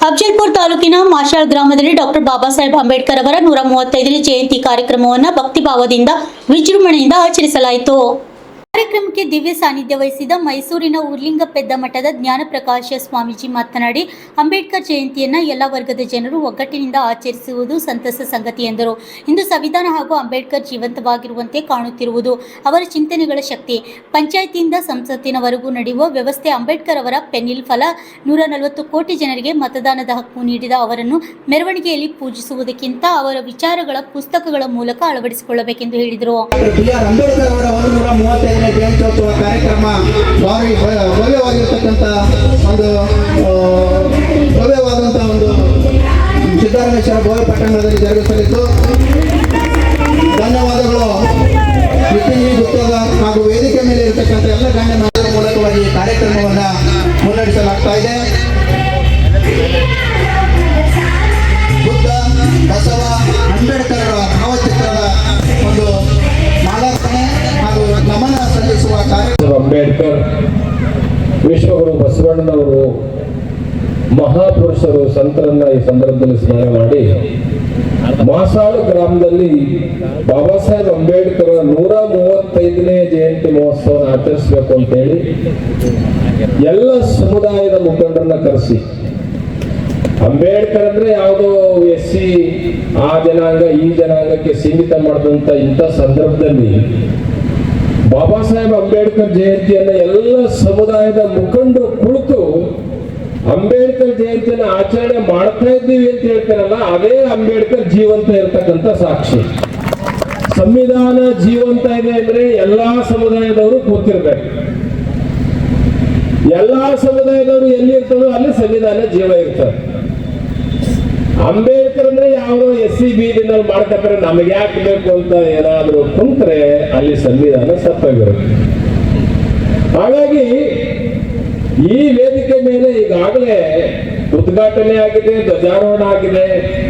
ಅಫಜಲ್ಪುರ ತಾಲೂಕಿನ ಮಾಶಾಳ್ ಗ್ರಾಮದಲ್ಲಿ ಡಾಕ್ಟರ್ ಬಾಬಾ ಸಾಹೇಬ್ ಅಂಬೇಡ್ಕರ್ ಅವರ 135ನೇ ಜಯಂತಿ ಕಾರ್ಯಕ್ರಮವನ್ನು ಭಕ್ತಿಭಾವದಿಂದ ವಿಜೃಂಭಣೆಯಿಂದ ಆಚರಿಸಲಾಯಿತು. ಕಾರ್ಯಕ್ರಮಕ್ಕೆ ದಿವ್ಯ ಸಾನ್ನಿಧ್ಯ ವಹಿಸಿದ ಮೈಸೂರಿನ ಉರ್ಲಿಂಗಪೆದ್ದ ಮಠದ ಜ್ಞಾನಪ್ರಕಾಶ ಸ್ವಾಮೀಜಿ ಮಾತನಾಡಿ, ಅಂಬೇಡ್ಕರ್ ಜಯಂತಿಯನ್ನು ಎಲ್ಲ ವರ್ಗದ ಜನರು ಒಗ್ಗಟ್ಟಿನಿಂದ ಆಚರಿಸುವುದು ಸಂತಸ ಸಂಗತಿ ಎಂದರು. ಇಂದು ಸಂವಿಧಾನ ಹಾಗೂ ಅಂಬೇಡ್ಕರ್ ಜೀವಂತವಾಗಿರುವಂತೆ ಕಾಣುತ್ತಿರುವುದು ಅವರ ಚಿಂತನೆಗಳ ಶಕ್ತಿ. ಪಂಚಾಯಿತಿಯಿಂದ ಸಂಸತ್ತಿನವರೆಗೂ ನಡೆಯುವ ವ್ಯವಸ್ಥೆ ಅಂಬೇಡ್ಕರ್ ಅವರ ಪೆನ್ನಿಲ್ ಫಲ. 140 ಕೋಟಿ ಜನರಿಗೆ ಮತದಾನದ ಹಕ್ಕು ನೀಡಿದ ಅವರನ್ನು ಮೆರವಣಿಗೆಯಲ್ಲಿ ಪೂಜಿಸುವುದಕ್ಕಿಂತ ಅವರ ವಿಚಾರಗಳ ಪುಸ್ತಕಗಳ ಮೂಲಕ ಅಳವಡಿಸಿಕೊಳ್ಳಬೇಕೆಂದು ಹೇಳಿದರು. ಜಯಂತ್ಯೋತ್ಸವ ಕಾರ್ಯಕ್ರಮ ಭವ್ಯವಾಗಿರ್ತಕ್ಕಂಥ ಒಂದು ಸಿದ್ದರಾಮೇಶ್ವರ ಭವ್ಯ ಪಟ್ಟಣದಲ್ಲಿ ಜರುಗಿಸಲಿದ್ದು, ಧನ್ಯವಾದಗಳು. ನಿತಿನ್ ಗುಪ್ತದ ಹಾಗೂ ವೇದಿಕೆ ಮೇಲೆ ಇರತಕ್ಕಂಥ ಎಲ್ಲ ಗಣ್ಯಮಾನ್ಯರ ಮೂಲಕವಾಗಿ ಈ ಕಾರ್ಯಕ್ರಮವನ್ನು ಮುನ್ನಡೆಸಲಾಗ್ತಾ ಇದೆ. ಬುದ್ಧ, ಬಸವ, ಅಂಬೇಡ್ಕರ್ ಭಾವಚಿತ್ರದ ಒಂದು ಮಾಲಾರ್ಪಣೆ ಹಾಗೂ ನಮನ ಸಲ್ಲಿಸುವ ಕಾರ್ಯಕ್ರಮ. ಅಂಬೇಡ್ಕರ್, ವಿಶ್ವಗುರು ಬಸವಣ್ಣನವರು ಮಹಾಪುರುಷರು, ಸಂತರನ್ನ ಈ ಸಂದರ್ಭದಲ್ಲಿ ಸ್ಮರಣೆ ಮಾಡಿ ಮಾಸಾಳು ಗ್ರಾಮದಲ್ಲಿ ಬಾಬಾ ಸಾಹೇಬ್ ಅಂಬೇಡ್ಕರ್ 135ನೇ ಜಯಂತಿ ಮಹೋತ್ಸವ ಆಚರಿಸಬೇಕು ಅಂತೇಳಿ ಎಲ್ಲ ಸಮುದಾಯದ ಮುಖಂಡರನ್ನ ಕರೆಸಿ, ಅಂಬೇಡ್ಕರ್ ಅಂದ್ರೆ ಯಾವುದೋ SC ಆ ಜನಾಂಗ ಈ ಜನಾಂಗಕ್ಕೆ ಸೀಮಿತ ಮಾಡಿದಂತ ಇಂಥ ಸಂದರ್ಭದಲ್ಲಿ ಬಾಬಾ ಸಾಹೇಬ್ ಅಂಬೇಡ್ಕರ್ ಜಯಂತಿಯನ್ನ ಎಲ್ಲ ಸಮುದಾಯದ ಮುಖಂಡರು ಕುಳಿತು ಅಂಬೇಡ್ಕರ್ ಜಯಂತಿಯನ್ನು ಆಚರಣೆ ಮಾಡ್ತಾ ಇದ್ದೀವಿ ಅಂತ ಹೇಳ್ತಾರಲ್ಲ, ಅದೇ ಅಂಬೇಡ್ಕರ್ ಜೀವಂತ ಇರತಕ್ಕಂಥ ಸಾಕ್ಷಿ. ಸಂವಿಧಾನ ಜೀವಂತ ಇದೆ ಅಂದ್ರೆ ಎಲ್ಲಾ ಸಮುದಾಯದವರು ಕೂತಿರ್ಬೇಕು. ಎಲ್ಲಾ ಸಮುದಾಯದವರು ಎಲ್ಲಿ ಇರ್ತದೋ ಅಲ್ಲಿ ಸಂವಿಧಾನ ಜೀವ ಇರ್ತದೆ. ಅಂಬೇಡ್ಕರ್ ಅಂದ್ರೆ ಯಾವುದೋ SC ಬೀದಿನಲ್ಲಿ ಮಾಡ್ಕೊತಾರೆ, ನಮಗೆ ಯಾಕೆ ಬೇಕು ಅಂತ ಏನಾದ್ರೂ ಕುಂತ್ರೆ ಅಲ್ಲಿ ಸಂವಿಧಾನ ಸತ್ತೋಗಿರುತ್ತೆ. ಹಾಗಾಗಿ ಈ ವೇದಿಕೆ ಮೇಲೆ ಈಗಾಗಲೇ ಉದ್ಘಾಟನೆ ಆಗಿದೆ, ಧ್ವಜಾರೋಹಣ ಆಗಿದೆ.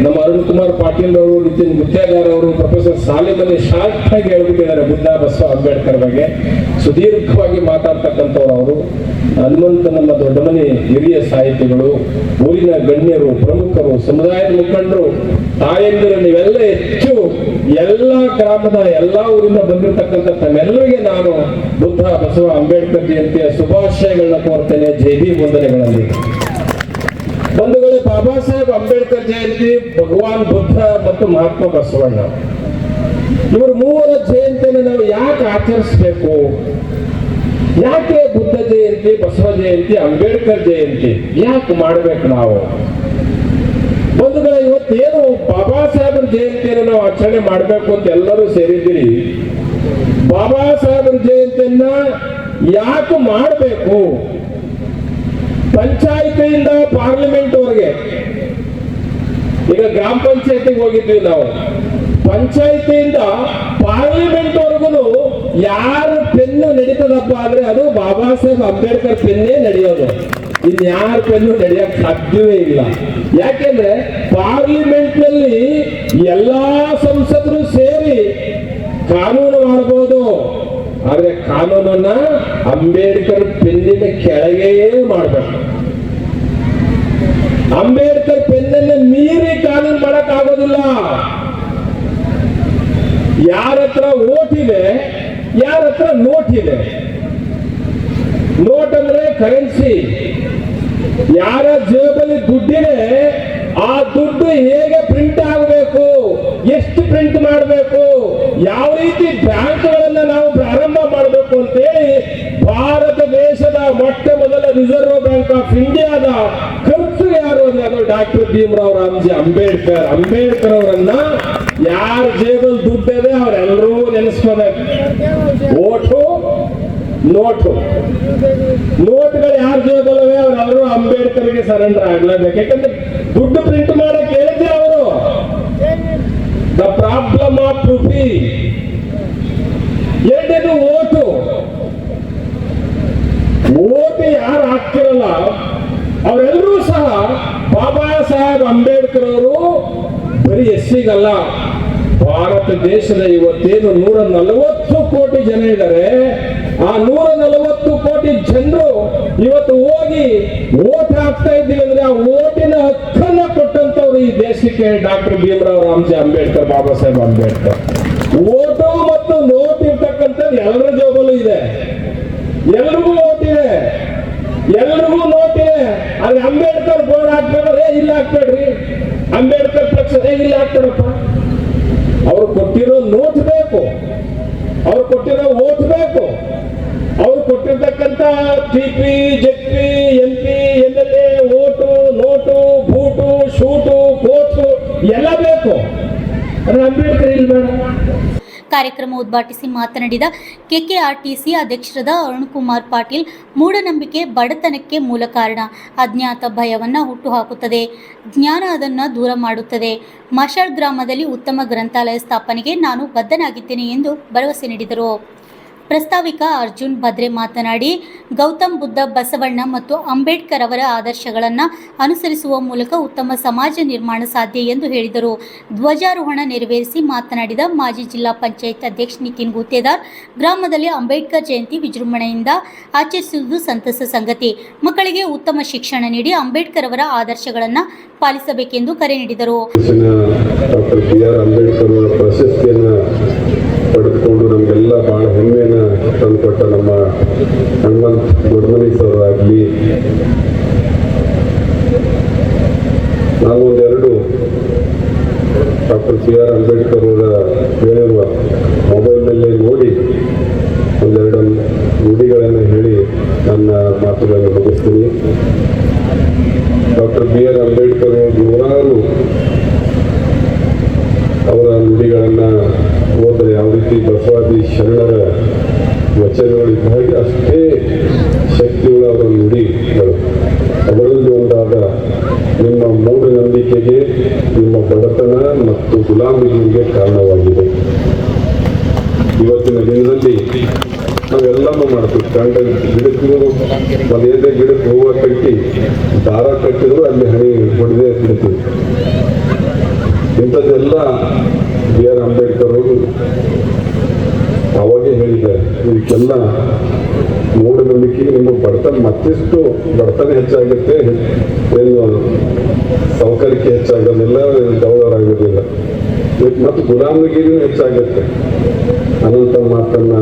ನಮ್ಮ ಅರುಣ್ ಕುಮಾರ್ ಪಾಟೀಲ್ ಅವರು, ನಿತಿನ್ ಗುತ್ತೇದಾರ್ ಅವರು, ಪ್ರೊಫೆಸರ್ ಸಾಲಿಮ್ ಅಲಿ ಶಾರ್ಟ್ ಆಗಿ ಹೇಳ್ಬಿಟ್ಟಿದ್ದಾರೆ ಬುದ್ಧ ಬಸವ ಅಂಬೇಡ್ಕರ್ ಬಗ್ಗೆ. ಸುದೀರ್ಘವಾಗಿ ಮಾತಾಡ್ತಕ್ಕಂಥವ್ರು ಅವರು. ಹನುಮಂತ ನಮ್ಮ ದೊಡ್ಡ ಮನೆ ಹಿರಿಯ ಸಾಹಿತಿಗಳು, ಊರಿನ ಗಣ್ಯರು, ಪ್ರಮುಖರು, ಸಮುದಾಯದ ಮುಖಂಡರು, ತಾಯಂದಿರು, ನೀವೆಲ್ಲ ಹೆಚ್ಚು ಎಲ್ಲ ಗ್ರಾಮದ ಎಲ್ಲ ಊರಿಂದ ಬಂದಿರತಕ್ಕಂಥ ತಮ್ಮೆಲ್ಲರಿಗೆ ನಾನು ಬುದ್ಧ ಬಸವ ಅಂಬೇಡ್ಕರ್ ಜಯಂತಿಯ ಶುಭಾಶಯಗಳನ್ನ ಕೋರ್ತೇನೆ. ಜೈ ಭೀಮ್ ವಂದನೆಗಳಲ್ಲಿ. ಬಂಧುಗಳೇ, ಬಾಬಾ ಸಾಹೇಬ್ ಅಂಬೇಡ್ಕರ್ ಜಯಂತಿ, ಭಗವಾನ್ ಬುದ್ಧ ಮತ್ತು ಮಹಾತ್ಮ ಬಸವಣ್ಣ ಇವರು ಮೂವರ ಜಯಂತಿಯನ್ನು ನಾವು ಯಾಕೆ ಆಚರಿಸಬೇಕು? ಯಾಕೆ ಬುದ್ಧ ಜಯಂತಿ, ಬಸವ ಜಯಂತಿ, ಅಂಬೇಡ್ಕರ್ ಜಯಂತಿ ಯಾಕೆ ಮಾಡ್ಬೇಕು ನಾವು? ಬಂಧುಗಳೇ, ಇವತ್ತೇನು ಬಾಬಾ ಸಾಹೇಬರ ಜಯಂತಿಯನ್ನು ನಾವು ಆಚರಣೆ ಮಾಡಬೇಕು ಅಂತ ಎಲ್ಲರೂ ಸೇರಿದ್ದೀರಿ. ಬಾಬಾ ಸಾಹೇಬರ ಜಯಂತಿಯನ್ನ ಯಾಕೆ ಮಾಡಬೇಕು? ಪಂಚಾಯಿತಿಯಿಂದ ಪಾರ್ಲಿಮೆಂಟ್ ವರೆಗೆ, ಈಗ ಗ್ರಾಮ ಪಂಚಾಯತಿಗೆ ಹೋಗಿದ್ವಿ ನಾವು, ಪಂಚಾಯಿತಿಯಿಂದ ಪಾರ್ಲಿಮೆಂಟ್ ವರೆಗೂ ಯಾರ ಪೆನ್ನು ನಡೀತದಪ್ಪ ಅಂದ್ರೆ ಅದು ಬಾಬಾ ಸಾಹೇಬ್ ಅಂಬೇಡ್ಕರ್ ಪೆನ್ನೇ ನಡೆಯೋದು. ಇನ್ಯಾರ ಪೆನ್ನು ನಡೆಯಕ್ ಸಾಧ್ಯವೇ ಇಲ್ಲ. ಯಾಕೆಂದ್ರೆ ಪಾರ್ಲಿಮೆಂಟ್ ನಲ್ಲಿ ಎಲ್ಲಾ ಸಂಸದರು ಸೇರಿ ಕಾನೂನು ಮಾಡಬಹುದು, ಆದ್ರೆ ಕಾನೂನನ್ನ ಅಂಬೇಡ್ಕರ್ ಪೆನ್ನಿನ ಕೆಳಗೆಯೇ ಮಾಡಬೇಕು. ಅಂಬೇಡ್ಕರ್ ಪೆನ್ನನ್ನು ಮೀರಿ ಕಾನೂನು ಮಾಡಕ್ ಆಗೋದಿಲ್ಲ. ಯಾರ ಹತ್ರ ಓಟ್ ಇದೆ, ಯಾರ ಹತ್ರ ನೋಟ್ ಇದೆ. ನೋಟ್ ಅಂದ್ರೆ ಕರೆನ್ಸಿ. ಯಾರ ಜೇಬಲ್ಲಿ ದುಡ್ಡಿದೆ ಆ ದುಡ್ಡು ಹೇಗೆ ಪ್ರಿಂಟ್ ಆಗಬೇಕು, ಎಷ್ಟು ಪ್ರಿಂಟ್ ಮಾಡಬೇಕು, ಯಾವ ರೀತಿ ಬ್ಯಾಂಕ್ಗಳನ್ನ ನಾವು ಪ್ರಾರಂಭ ಮಾಡಬೇಕು ಅಂತೇಳಿ ಭಾರತ ದೇಶದ ಮೊಟ್ಟ ಮೊದಲ ರಿಸರ್ವ್ ಬ್ಯಾಂಕ್ ಆಫ್ ಇಂಡಿಯಾದ ಖರ್ಚು ಯಾರು ಅಂದ್ರೆ ಅದು ಡಾಕ್ಟರ್ ಭೀಮರಾವ್ ರಾಮ್ಜಿ ಅಂಬೇಡ್ಕರ್. ಅಂಬೇಡ್ಕರ್ ಅವರನ್ನ ಯಾರ ಜೇಬಲ್ ದುಡ್ಡಿದೆ ಅವರೆಲ್ಲರೂ ನೆನೆಸ್ಕೋಬೇಕು. ಓಟು, ನೋಟು, ನೋಟ್ಗಳು ಯಾರ ಜೇಬಲ್ಲವೇ ಅವರೆಲ್ಲರೂ ಅಂಬೇಡ್ಕರ್ಗೆ ಸರೆಂಡರ್ ಆಗ್ಲೇಬೇಕು. ಯಾಕಂದ್ರೆ ದುಡ್ಡು ಪ್ರಿಂಟ್ ಮಾಡಕ್ ಹೇಳಿದ್ದೆ ಅವರು. The problem of rupee. ಎರಡನೇದು ಓಟು. ಓಟು ಯಾರು ಹಾಕ್ತಿರಲ್ಲ ಅವರೆಲ್ಲರೂ ಸಹ ಬಾಬಾ ಸಾಹೇಬ್ ಅಂಬೇಡ್ಕರ್ ಅವರು ಬರೀ SCಗಲ್ಲ, ಭಾರತ ದೇಶದ ಇವತ್ತೇನು 140 ಕೋಟಿ ಜನ ಇದ್ದಾರೆ, ಆ 140 ಕೋಟಿ ಜನರು ಇವತ್ತು ಹೋಗಿ ಓಟ್ ಹಾಕ್ತಾ ಇದ್ದೀವಿ ಅಂದ್ರೆ ಆ ಓಟಿನ ಹಕ್ಕನ್ನ ಕೊಟ್ಟಂತವ್ರು ಈ ದೇಶಕ್ಕೆ ಡಾಕ್ಟರ್ ಭೀಮರಾವ್ ರಾಮಜಿ ಅಂಬೇಡ್ಕರ್, ಬಾಬಾ ಸಾಹೇಬ್ ಅಂಬೇಡ್ಕರ್. ಓಟು ಮತ್ತು ನೋಟ್ ಇರ್ತಕ್ಕಂಥದ್ದು ಎಲ್ಲರ ಜೋಬಲ್ಲೂ ಇದೆ, ಎಲ್ರಿಗೂ ಓಟ್ ಇದೆ, ಎಲ್ರಿಗೂ ನೋಟ್ ಇದೆ. ಆದ್ರೆ ಅಂಬೇಡ್ಕರ್ ಬೋರ್ಡ್ ಹಾಕ್ಬೇಡ್ರೆ ಇಲ್ಲ ಹಾಕ್ಬೇಡ್ರಿ, ಅಂಬೇಡ್ಕರ್ ಪಕ್ಷ ಇಲ್ಲ ಹಾಕ್ಬೇಡಪ್ಪ. ಅವ್ರು ಕೊಟ್ಟಿರೋ ನೋಟ್ ಬೇಕು, ಅವ್ರು ಕೊಟ್ಟಿರೋ ಓಟ್ ಬೇಕು, ಅವ್ರು ಕೊಟ್ಟಿರ್ತಕ್ಕಂಥ TP, JP, MP, MLA vote, note, boot, suit, coat ಎಲ್ಲ ಬೇಕು. ಆದ್ರೆ ಅಂಬೇಡ್ಕರ್ ಇಲ್ಲಿ ಬೇಡ. ಕಾರ್ಯಕ್ರಮ ಉದ್ಘಾಟಿಸಿ ಮಾತನಾಡಿದ KKRTC ಅಧ್ಯಕ್ಷರಾದ ಅರುಣಕುಮಾರ್ ಪಾಟೀಲ್, ಮೂಢನಂಬಿಕೆ ಬಡತನಕ್ಕೆ ಮೂಲ ಕಾರಣ. ಅಜ್ಞಾತ ಭಯವನ್ನು ಹುಟ್ಟುಹಾಕುತ್ತದೆ, ಜ್ಞಾನ ಅದನ್ನು ದೂರ ಮಾಡುತ್ತದೆ. ಮಾಷಾಳ್ ಗ್ರಾಮದಲ್ಲಿ ಉತ್ತಮ ಗ್ರಂಥಾಲಯ ಸ್ಥಾಪನೆಗೆ ನಾನು ಬದ್ಧನಾಗಿದ್ದೇನೆ ಎಂದು ಭರವಸೆ ನೀಡಿದರು. ಪ್ರಸ್ತಾವಿಕ ಅರ್ಜುನ್ ಭದ್ರೆ ಮಾತನಾಡಿ, ಗೌತಮ್ ಬುದ್ಧ, ಬಸವಣ್ಣ ಮತ್ತು ಅಂಬೇಡ್ಕರ್ ಅವರ ಆದರ್ಶಗಳನ್ನು ಅನುಸರಿಸುವ ಮೂಲಕ ಉತ್ತಮ ಸಮಾಜ ನಿರ್ಮಾಣ ಸಾಧ್ಯ ಎಂದು ಹೇಳಿದರು. ಧ್ವಜಾರೋಹಣ ನೆರವೇರಿಸಿ ಮಾತನಾಡಿದ ಮಾಜಿ ಜಿಲ್ಲಾ ಪಂಚಾಯತ್ ಅಧ್ಯಕ್ಷ ನಿತಿನ್ ಗುತ್ತೇದಾರ್, ಗ್ರಾಮದಲ್ಲಿ ಅಂಬೇಡ್ಕರ್ ಜಯಂತಿ ವಿಜೃಂಭಣೆಯಿಂದ ಆಚರಿಸುವುದು ಸಂತಸ ಸಂಗತಿ. ಮಕ್ಕಳಿಗೆ ಉತ್ತಮ ಶಿಕ್ಷಣ ನೀಡಿ ಅಂಬೇಡ್ಕರ್ ಅವರ ಆದರ್ಶಗಳನ್ನು ಪಾಲಿಸಬೇಕೆಂದು ಕರೆ ನೀಡಿದರು. ಡಾಕ್ಟರ್ BR ಅಂಬೇಡ್ಕರ್ ಅವರ ಪ್ರಶಸ್ತಿಯನ್ನು ಪಡೆದುಕೊಂಡು ನಮಗೆಲ್ಲ ಬಹಳ ಹೆಮ್ಮೆಯನ್ನು ತಂದುಕೊಟ್ಟ ನಮ್ಮ ಹನುಮಂತ್ ದೊಡ್ಡಮನಿ ಸರ್ ಆಗಲಿ, ನಾವು ಒಂದೆರಡು ಡಾಕ್ಟರ್ BR ಅಂಬೇಡ್ಕರ್ ಅವರ ಹೇಳಿರುವ ಮೊಬೈಲ್ನಲ್ಲೇ ನೋಡಿ ಒಂದೆರಡು ನುಡಿಗಳನ್ನು ಹೇಳಿ ನನ್ನ ಮಾತುಗಳನ್ನು ಮುಗಿಸ್ತೀನಿ. ಡಾಕ್ಟರ್ BR ಅಂಬೇಡ್ಕರ್ ನೂರಾರು ಅವರ ನುಡಿಗಳನ್ನು ಓದಿದ್ರೆ ಯಾವ ರೀತಿ ಬಸವಾದಿ ಶರಣರ ವಚನಗಳಿದ್ದ ಹಾಗೆ ಅಷ್ಟೇ ಶಕ್ತಿಗಳ ಅವರ ನುಡಿಗಳು. ಅವರಲ್ಲಿ ಒಂದಾದ ನಿಮ್ಮ ಮೂಢನಂಬಿಕೆಗೆ, ನಿಮ್ಮ ಬಡತನ ಮತ್ತು ಗುಲಾಮಿಗಳಿಗೆ ಕಾರಣವಾಗಿದೆ. ಇವತ್ತಿನ ದಿನದಲ್ಲಿ ನಾವೆಲ್ಲನೂ ಮಾಡ್ತೀವಿ. ಕಂಡ ಗಿಡಕ್ಕೂ ಒಂದೇದೇ ಗಿಡಕ್ಕೆ ಹೂವು ಕಟ್ಟಿ ದಾರ ಕಟ್ಟಿದ್ರು ಅಲ್ಲಿ ಹಣಿ ಹೊಡೆದೇ ಬಿಡ್ತೀವಿ. ಇಂಥದ್ದೆಲ್ಲ BR ಅಂಬೇಡ್ಕರ್ ಅವರು ಅವಾಗೇ ಹೇಳಿದ್ದಾರೆ. ಇದಕ್ಕೆಲ್ಲ ಮೂಢನಂಬಿಕೆಗೆ ನಿಮ್ಮ ಬಡತನ ಮತ್ತಿಷ್ಟು ಬಡತನ ಹೆಚ್ಚಾಗುತ್ತೆ, ಏನು ಸೌಕರ್ಯಕ್ಕೆ ಹೆಚ್ಚಾಗೋದಿಲ್ಲ, ಡೌಲರ್ ಆಗೋದಿಲ್ಲ, ಮತ್ತು ಗುಲಾಮಗಿರಿನೂ ಹೆಚ್ಚಾಗುತ್ತೆ. ಅನಂತ ಮಾತನ್ನ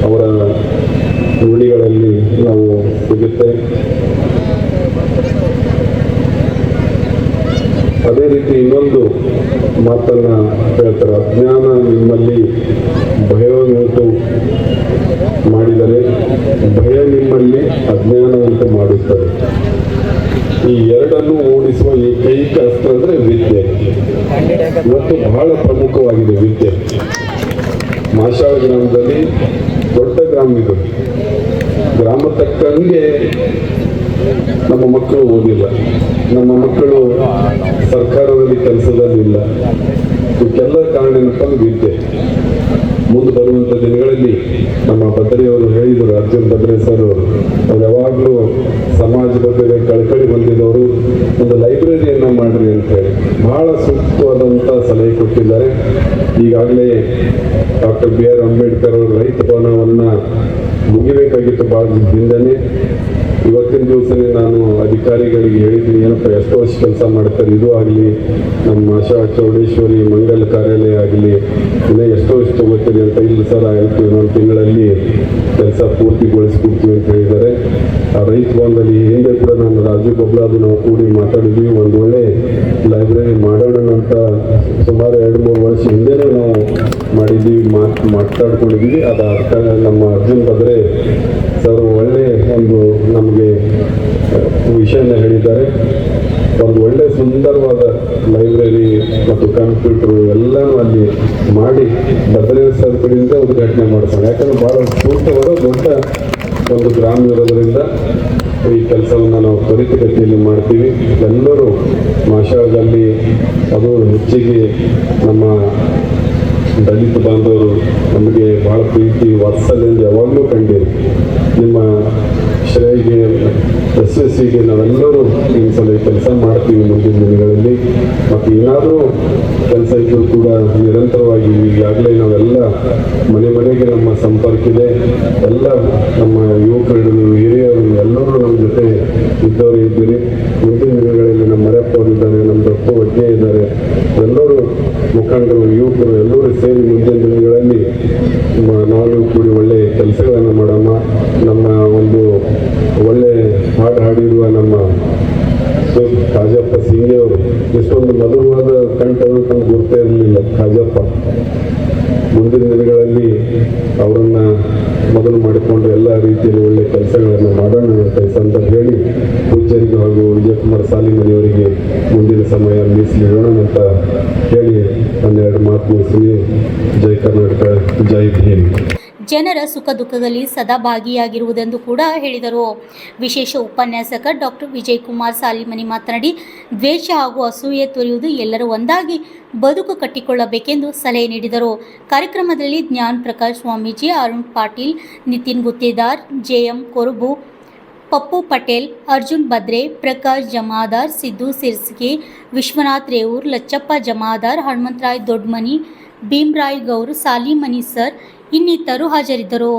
ಅವರ ನುಡಿಗಳಲ್ಲಿ ನಾವು ಸಿಗುತ್ತೆ. ಅದೇ ರೀತಿ ಇನ್ನೊಂದು ಮಾತನ್ನ ಹೇಳ್ತಾರೆ, ಅಜ್ಞಾನ ನಿಮ್ಮಲ್ಲಿ ಭಯವನ್ನುಂಟು ಮಾಡಿದರೆ ಭಯ ನಿಮ್ಮಲ್ಲಿ ಅಜ್ಞಾನ ಉಂಟು ಮಾಡುತ್ತದೆ. ಈ ಎರಡನ್ನು ಓಡಿಸುವ ಏಕೈಕ ಅಸ್ತ್ರ ಅಂದ್ರೆ ವಿದ್ಯೆ. ಇವತ್ತು ಬಹಳ ಪ್ರಮುಖವಾಗಿದೆ ವಿದ್ಯೆ. ಮಾಷಾಳ ಗ್ರಾಮದಲ್ಲಿ ದೊಡ್ಡ ಗ್ರಾಮ ಇದು. ಗ್ರಾಮ ತಕ್ಕಂಗೆ ನಮ್ಮ ಮಕ್ಕಳು ಓದಿಲ್ಲ, ನಮ್ಮ ಮಕ್ಕಳು ಸರ್ಕಾರದಲ್ಲಿ ಕೆಲಸದಲ್ಲಿಲ್ಲ. ಇದಕ್ಕೆಲ್ಲ ಕಾರಣ ಏನಪ್ಪ ಅಂದ್ರೆ ವಿದ್ಯೆ. ಮುಂದೆ ಬರುವಂಥ ದಿನಗಳಲ್ಲಿ ನಮ್ಮ ಭದ್ರೆಯವರು ಹೇಳಿದರು, ಅರ್ಜುನ್ ಭದ್ರೆ ಸರ್ ಅವರು, ಅವ್ರು ಯಾವಾಗಲೂ ಸಮಾಜ ಬಗ್ಗೆ ಕಳಕಳಿ ಹೊಂದಿದವರು, ಒಂದು ಲೈಬ್ರರಿಯನ್ನು ಮಾಡ್ರಿ ಅಂತ ಹೇಳಿ ಬಹಳ ಸೂಕ್ತವಾದಂಥ ಸಲಹೆ ಕೊಟ್ಟಿದ್ದಾರೆ. ಈಗಾಗಲೇ ಡಾಕ್ಟರ್ BR ಅಂಬೇಡ್ಕರ್ ಅವರು ರೈತ ಭವನವನ್ನು ಮುಗಿಬೇಕಾಗಿತ್ತು ಭಾಳ ದಿನದಿಂದನೇ. ಇವತ್ತಿನ ದಿವಸನೇ ನಾನು ಅಧಿಕಾರಿಗಳಿಗೆ ಹೇಳಿದ್ದೀನಿ, ಏನಪ್ಪ ಎಷ್ಟೋ ವರ್ಷ ಕೆಲಸ ಮಾಡ್ತಾರೆ, ಇದು ಆಗಲಿ ನಮ್ಮ ಆಶಾ ಚೌಡೇಶ್ವರಿ ಮಂಗಲ ಕಾರ್ಯಾಲಯ ಆಗಲಿ ಇನ್ನೂ ಎಷ್ಟೋ ವರ್ಷ ತಗೋತೀರಿ ಅಂತ. ಇಲ್ಲ ಸರ್ ಆಯಿತು, ಇನ್ನೊಂದು ತಿಂಗಳಲ್ಲಿ ಕೆಲಸ ಪೂರ್ತಿಗೊಳಿಸ್ಬಿಡ್ತೀವಿ ಅಂತ ಹೇಳಿದ್ದಾರೆ. ಆ ರೈತ ಭವನದಲ್ಲಿ ಹಿಂದೆ ಕೂಡ ನಾನು ರಾಜು ಬಬ್ಲಾದು ನಾವು ಕೂಡಿ ಮಾತಾಡಿದ್ವಿ, ಒಂದು ಒಳ್ಳೆ ಲೈಬ್ರರಿ ಮಾಡೋಣ ಅಂತ ಸುಮಾರು 2-3 ವರ್ಷ ಹಿಂದೆನೇ ನಾವು ಮಾಡಿದ್ದೀವಿ, ಮಾತಾಡ್ಕೊಂಡಿದ್ದೀವಿ. ಅದಾದ ನಮ್ಮ ಅರ್ಜುನ್ ಭದ್ರೆ ಸರ್ ಒಳ್ಳೆ ಒಂದು ನಮಗೆ ವಿಷಯನ ಹೇಳಿದ್ದಾರೆ. ಒಂದು ಒಳ್ಳೆ ಸುಂದರವಾದ ಲೈಬ್ರರಿ ಮತ್ತು ಕಂಪ್ಯೂಟರ್ ಎಲ್ಲನೂ ಅಲ್ಲಿ ಮಾಡಿ ಭದ್ರೆ ಸರ್ ಕಡೆಯಿಂದ ಉದ್ಘಾಟನೆ ಮಾಡಿಸೋಣ. ಯಾಕಂದ್ರೆ ಭಾಳ ಸೂಕ್ತವಾದ ದೊಡ್ಡ ಒಂದು ಗ್ರಾಮ ಇರೋದರಿಂದ ಈ ಕೆಲಸವನ್ನು ನಾವು ತ್ವರಿತಗತಿಯಲ್ಲಿ ಮಾಡ್ತೀವಿ. ಎಲ್ಲರೂ ಮಾಷಾಳದಲ್ಲಿ ಅದು ಹೆಚ್ಚಿಗೆ ನಮ್ಮ ದಲಿತ ಬಾಂಧವರು ನಮಗೆ ಬಹಳ ಪ್ರೀತಿ ವಾತ್ಸಲ್ಯದಿಂದ ಯಾವಾಗಲೂ ಕಂಡಿರಿ. ನಿಮ್ಮ ಶ್ರೇಯಿಗೆ ಯಶಸ್ಸಿಗೆ ನಾವೆಲ್ಲರೂ ಈ ಸಲ ಕೆಲಸ ಮಾಡ್ತೀವಿ ಮುಂದಿನ ದಿನಗಳಲ್ಲಿ. ಮತ್ತು ಏನಾದರೂ ಕೆಲಸ ಇದ್ದರೂ ಕೂಡ ನಿರಂತರವಾಗಿ ಈಗಾಗಲೇ ನಾವೆಲ್ಲ ಮನೆ ಮನೆಗೆ ನಮ್ಮ ಸಂಪರ್ಕ ಇದೆ. ಎಲ್ಲ ನಮ್ಮ ಯುವಕರು ಹಿರಿಯರು ಎಲ್ಲರೂ ನಮ್ಮ ಜೊತೆ ಇದ್ದವರು ಇದ್ದೀರಿ. ಮುಂದಿನ ದಿನಗಳಲ್ಲಿ ನಮ್ಮ ಮರೆಯಪ್ಪ ಅವರು ಇದ್ದಾರೆ, ನಮ್ಮ ದೊಡ್ಡ ಒಜ್ಜೆ ಇದ್ದಾರೆ, ಎಲ್ಲರೂ ಮುಖಂಡರು, ಯುವಕರು ಎಲ್ಲರೂ ಸೇರಿ ಮುಂದಿನ ದಿನಗಳಲ್ಲಿ ನಾವು ಕೂಡಿ ಒಳ್ಳೆ ಕೆಲಸಗಳನ್ನು ಮಾಡೋಣ. ನಮ್ಮ ಒಂದು ಒಳ್ಳೆ ಹಾಡು ಹಾಡಿರುವ ನಮ್ಮ ಖಾಜಪ್ಪ ಸಿಂಗೆ ಅವರು ಎಷ್ಟೊಂದು ಮಧುರವಾದ ಕಂಠ ಅಂತ ಗುರುತೇ ಇರಲಿಲ್ಲ ಖಾಜಪ್ಪ. ಮುಂದಿನ ದಿನಗಳಲ್ಲಿ ಅವರನ್ನು ಮೊದಲು ಮಾಡಿಕೊಂಡು ಎಲ್ಲ ರೀತಿಯಲ್ಲಿ ಒಳ್ಳೆ ಕೆಲಸಗಳನ್ನು ಮಾಡೋಣ ಅಂತ ಈ ಸಂದರ್ಭ ಹೇಳಿ ಪೂಜ್ಯರಿಗೂ ಹಾಗೂ ವಿಜಯಕುಮಾರ್ ಸಾಲಿಮನಿಯವರಿಗೆ ಮುಂದಿನ ಸಮಯ ಮೀಸಲಿಡೋಣ ಅಂತ ಹೇಳಿ ಒಂದೆರಡು ಮಾತು ಮುಗಿಸಿ. ಜೈ ಕರ್ನಾಟಕ, ಜೈ ಭೀಮ್. ಜನರ ಸುಖ ದುಃಖದಲ್ಲಿ ಸದಾ ಭಾಗಿಯಾಗಿರುವುದೆಂದು ಕೂಡ ಹೇಳಿದರು. ವಿಶೇಷ ಉಪನ್ಯಾಸಕ ಡಾಕ್ಟರ್ ವಿಜಯಕುಮಾರ್ ಸಾಲಿಮನಿ ಮಾತನಾಡಿ, ದ್ವೇಷ ಹಾಗೂ ಅಸೂಯೆ ತೊರೆಯುವುದು ಎಲ್ಲರೂ ಒಂದಾಗಿ ಬದುಕು ಕಟ್ಟಿಕೊಳ್ಳಬೇಕೆಂದು ಸಲಹೆ ನೀಡಿದರು. ಕಾರ್ಯಕ್ರಮದಲ್ಲಿ ಜ್ಞಾನ್ ಪ್ರಕಾಶ್ ಸ್ವಾಮೀಜಿ, ಅರುಣ್ ಪಾಟೀಲ್, ನಿತಿನ್ ಗುತ್ತೇದಾರ್, ಜೆಎಂ ಕೊರುಬು, ಪಪ್ಪು ಪಟೇಲ್, ಅರ್ಜುನ್ ಬದ್ರೆ, ಪ್ರಕಾಶ್ ಜಮಾದಾರ್, ಸಿದ್ದು ಸಿರ್ಸ್ಗೆ, ವಿಶ್ವನಾಥ್ ರೇವೂರ್, ಲಚ್ಚಪ್ಪ ಜಮಾದಾರ್, ಹನುಮಂತರಾಯ್ ದೊಡ್ಮನಿ, ಭೀಮರಾಯ್ ಗೌರ್, ಸಾಲಿಮನಿ ಸರ್ ಇನ್ನಿತರು ಹಾಜರಿದ್ದರು.